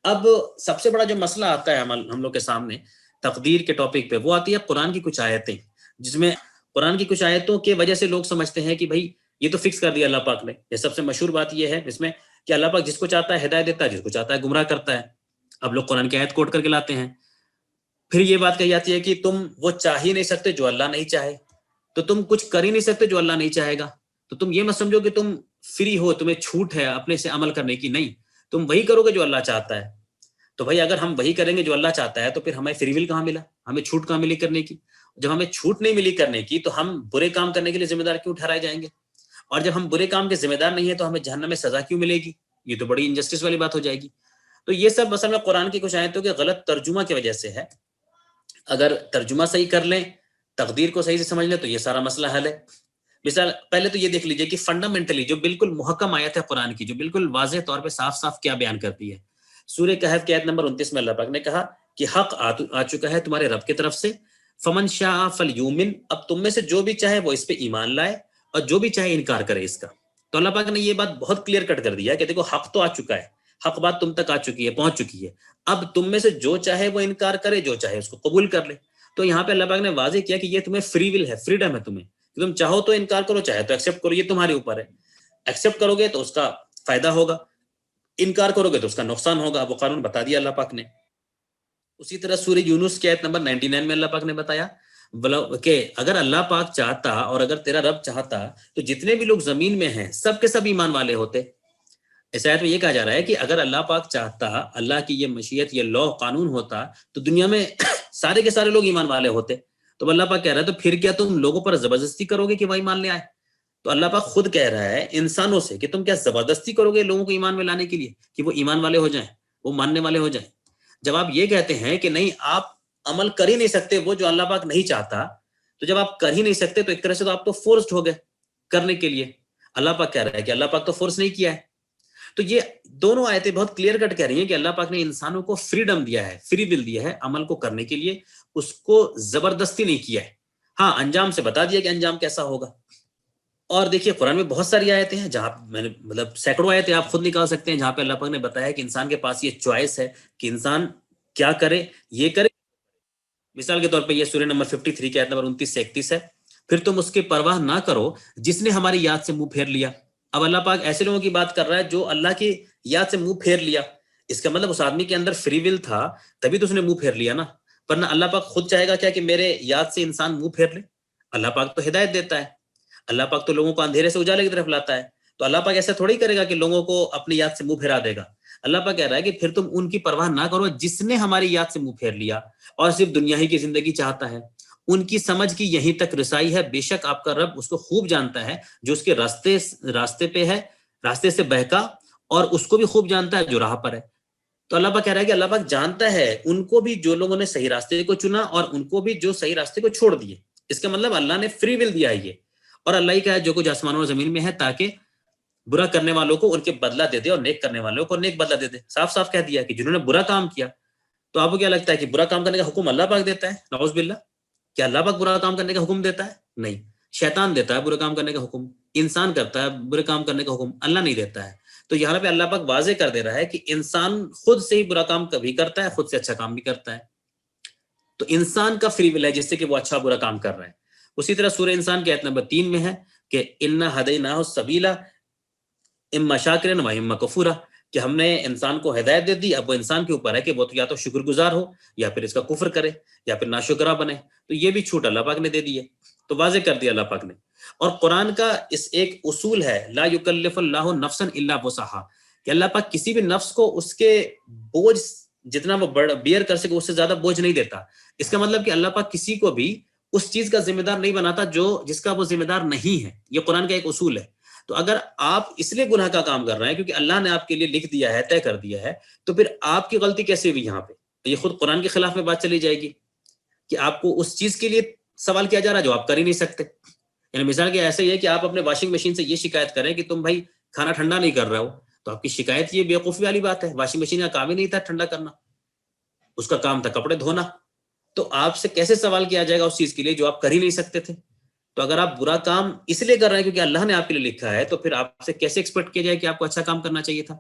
اب سب سے بڑا جو مسئلہ آتا ہے ہم لوگ کے سامنے تقدیر کے ٹاپک پہ، وہ آتی ہے قرآن کی کچھ آیتیں، جس میں قرآن کی کچھ آیتوں کی وجہ سے لوگ سمجھتے ہیں کہ بھائی یہ تو فکس کر دیا اللہ پاک نے۔ یہ سب سے مشہور بات یہ ہے اس میں کہ اللہ پاک جس کو چاہتا ہے ہدایت دیتا ہے، جس کو چاہتا ہے گمراہ کرتا ہے۔ اب لوگ قرآن کی آیت کوٹ کر کے لاتے ہیں، پھر یہ بات کہی جاتی ہے کہ تم وہ چاہ ہی نہیں سکتے جو اللہ نہیں چاہے، تو تم کچھ کر ہی نہیں سکتے جو اللہ نہیں چاہے گا، تو تم یہ مت سمجھو کہ تم فری ہو، تمہیں چھوٹ ہے اپنے سے عمل کرنے کی، نہیں، تم وہی کرو گے جو اللہ چاہتا ہے۔ تو بھائی اگر ہم وہی کریں گے جو اللہ چاہتا ہے، تو پھر ہمیں فری ول کہاں ملا، ہمیں چھوٹ کہاں ملی کرنے کی؟ جب ہمیں چھوٹ نہیں ملی کرنے کی تو ہم برے کام کرنے کے لیے ذمہ دار کیوں ٹھہرائے جائیں گے؟ اور جب ہم برے کام کے ذمہ دار نہیں ہیں تو ہمیں جہنم میں سزا کیوں ملے گی؟ یہ تو بڑی انجسٹس والی بات ہو جائے گی۔ تو یہ سب اصل میں قرآن کی کچھ آیتوں کے غلط ترجمہ کی وجہ سے ہے۔ اگر ترجمہ صحیح کر لیں، تقدیر کو صحیح سے سمجھ لیں، تو یہ سارا مسئلہ حل ہے۔ مثال پہلے تو یہ دیکھ لیجئے کہ فنڈامنٹلی جو بالکل محکم آیت ہے قرآن کی، جو بالکل واضح طور پہ صاف صاف کیا بیان کرتی ہے، سورہ کہف کی آیت نمبر 29 میں اللہ پاک نے کہا کہ حق آ چکا ہے تمہارے رب کی طرف سے، فمن شاء فلیؤمن، اب تم میں سے جو بھی چاہے وہ اس پہ ایمان لائے اور جو بھی چاہے انکار کرے اس کا۔ تو اللہ پاک نے یہ بات بہت کلیئر کٹ کر دیا کہ دیکھو حق تو آ چکا ہے، حق بات تم تک آ چکی ہے، پہنچ چکی ہے، اب تم میں سے جو چاہے وہ انکار کرے، جو چاہے اس کو قبول کر لے۔ تو یہاں پہ اللہ پاک نے واضح کیا کہ یہ تمہیں فری ول ہے، فریڈم ہے تمہیں، کہ تم چاہو تو انکار کرو، چاہے تو ایکسیپٹ کرو، یہ تمہارے اوپر ہے۔ ایکسیپٹ کرو گے تو اس کا فائدہ ہوگا، انکار کرو گے تو اس کا نقصان ہوگا، وہ قانون بتا دیا اللہ پاک نے۔ اسی طرح سورہ یونس کی آیت نمبر 99 میں اللہ پاک نے بتایا کہ اگر اللہ پاک چاہتا اور اگر تیرا رب چاہتا تو جتنے بھی لوگ زمین میں ہیں سب کے سب ایمان والے ہوتے۔ اس آیت میں یہ کہا جا رہا ہے کہ اگر اللہ پاک چاہتا، اللہ کی یہ مشیت، یہ لا قانون ہوتا تو دنیا میں سارے کے سارے لوگ ایمان والے ہوتے۔ تو اللہ پاک کہہ رہا ہے تو پھر کیا تم لوگوں پر زبردستی کرو گے کہ وہ ایمان لے آئے؟ تو اللہ پاک خود کہہ رہا ہے انسانوں سے کہ تم کیا زبردستی کرو گے لوگوں کو ایمان میں لانے کے لیے کہ وہ ایمان والے ہو جائیں، وہ ماننے والے ہو جائیں؟ جب آپ یہ کہتے ہیں کہ نہیں آپ عمل کر ہی نہیں سکتے وہ جو اللہ پاک نہیں چاہتا، تو جب آپ کر ہی نہیں سکتے تو ایک طرح سے تو آپ تو فورسڈ ہو گئے کرنے کے لیے۔ اللہ پاک کہہ رہا ہے کہ اللہ پاک تو فورس نہیں کیا ہے۔ تو یہ دونوں آیتیں بہت کلیئر کٹ کہہ رہی ہیں کہ اللہ پاک نے انسانوں کو فریڈم دیا ہے، فری ول دیا ہے عمل کو کرنے کے لیے، اس کو زبردستی نہیں کیا ہے۔ ہاں انجام سے بتا دیا کہ انجام کیسا ہوگا۔ اور دیکھیے قرآن میں بہت ساری آیتیں ہیں جہاں میں نے مطلب سینکڑوں آیتیں آپ خود نکال سکتے ہیں جہاں پہ اللہ پاک نے بتایا کہ انسان کے پاس یہ چوائس ہے کہ انسان کیا کرے، یہ کرے۔ مثال کے طور پہ یہ سورہ نمبر 53 کی آیت نمبر 29 سے 31 ہے، پھر تم اس کی پرواہ نہ کرو جس نے ہماری یاد سے منہ پھیر لیا۔ اب اللہ پاک ایسے لوگوں کی بات کر رہا ہے جو اللہ کی یاد سے منہ پھیر لیا۔ اس کا مطلب اس آدمی کے اندر فری ول تھا تبھی تو اس نے منہ پھیر لیا نا، ورنہ اللہ پاک خود چاہے گا کیا کہ میرے یاد سے انسان منہ پھیر لے؟ اللہ پاک تو ہدایت دیتا ہے، اللہ پاک تو لوگوں کو اندھیرے سے اجالے کی طرف لاتا ہے، تو اللہ پاک ایسا تھوڑی کرے گا کہ لوگوں کو اپنی یاد سے منہ پھیرا دے گا۔ اللہ پاک کہہ رہا ہے کہ پھر تم ان کی پرواہ نہ کرو جس نے ہماری یاد سے منہ پھیر لیا اور صرف دنیا ہی کی زندگی چاہتا ہے، ان کی سمجھ کی یہیں تک رسائی ہے، بے شک آپ کا رب اس کو خوب جانتا ہے جو اس کے راستے پہ ہے، راستے سے بہکا، اور اس کو بھی خوب جانتا ہے جو راہ پر ہے۔ تو اللہ پاک کہہ رہا ہے کہ اللہ پاک جانتا ہے ان کو بھی جو لوگوں نے صحیح راستے کو چنا اور ان کو بھی جو صحیح راستے کو چھوڑ دیے۔ اس کا مطلب اللہ نے فری ول دیا ہے یہ، اور اللہ ہی کا ہے جو کچھ آسمانوں اور زمین میں ہے تاکہ برا کرنے والوں کو ان کے بدلہ دے دے اور نیک کرنے والوں کو نیک بدلہ دے دے۔ صاف صاف کہہ دیا کہ جنہوں نے برا کام کیا، تو آپ کو کیا لگتا ہے کہ برا کام کرنے کا حکم اللہ پاک دیتا ہے؟ نعوذ باللہ، کیا اللہ پاک برا کام کرنے کا حکم دیتا ہے؟ نہیں، شیطان دیتا ہے برا کام کرنے کا حکم، انسان کرتا ہے برے کام کرنے کا حکم، اللہ نہیں دیتا ہے۔ تو یہاں پہ اللہ پاک واضح کر دے رہا ہے کہ انسان خود سے ہی برا کام کبھی کرتا ہے، خود سے اچھا کام بھی کرتا ہے۔ تو انسان کا فری ول ہے جس سے کہ وہ اچھا برا کام کر رہا ہے۔ اسی طرح سورہ انسان کی آیت نمبر 3 میں ہے کہ اِنَّا هَدَيْنَاهُ السَّبِيلَ اما شاکرا و اما کفورا، کہ ہم نے انسان کو ہدایت دے دی، اب وہ انسان کے اوپر ہے کہ وہ تو یا تو شکر گزار ہو یا پھر اس کا کفر کرے یا پھر ناشکرا بنے۔ تو یہ بھی چھوٹ اللہ پاک نے دے دی ہے، تو واضح کر دیا اللہ پاک نے۔ اور قرآن کا اس ایک اصول ہے لا یکلف اللہ نفسا الا وسعہا، کہ اللہ پاک کسی بھی نفس کو اس کے بوجھ جتنا وہ بیئر کر سکے اس سے زیادہ بوجھ نہیں دیتا۔ اس کا مطلب کہ اللہ پاک کسی کو بھی اس چیز کا ذمہ دار نہیں بناتا جس کا وہ ذمہ دار نہیں ہے۔ یہ قرآن کا ایک اصول ہے۔ تو اگر آپ اس لیے گناہ کا کام کر رہے ہیں کیونکہ اللہ نے آپ کے لیے لکھ دیا ہے، طے کر دیا ہے، تو پھر آپ کی غلطی کیسے ہوئی یہاں پہ؟ یہ خود قرآن کے خلاف میں بات چلی جائے گی کہ آپ کو اس چیز کے لیے سوال کیا جا رہا ہے جو آپ کر ہی نہیں سکتے۔ یعنی مثال کے ایسے ہی ہے کہ آپ اپنے واشنگ مشین سے یہ شکایت کریں کہ تم بھائی کھانا ٹھنڈا نہیں کر رہے ہو، تو آپ کی شکایت یہ بیوقوفی والی بات ہے۔ واشنگ مشین کا کام ہی نہیں تھا ٹھنڈا کرنا، اس کا کام تھا کپڑے دھونا، تو آپ سے کیسے سوال کیا جائے گا اس چیز کے لیے جو آپ کر ہی نہیں سکتے تھے؟ تو اگر آپ برا کام اس لیے کر رہے ہیں کیونکہ اللہ نے آپ کے لیے لکھا ہے، تو پھر آپ سے کیسے ایکسپیکٹ کیا جائے کہ آپ کو اچھا کام کرنا چاہیے تھا؟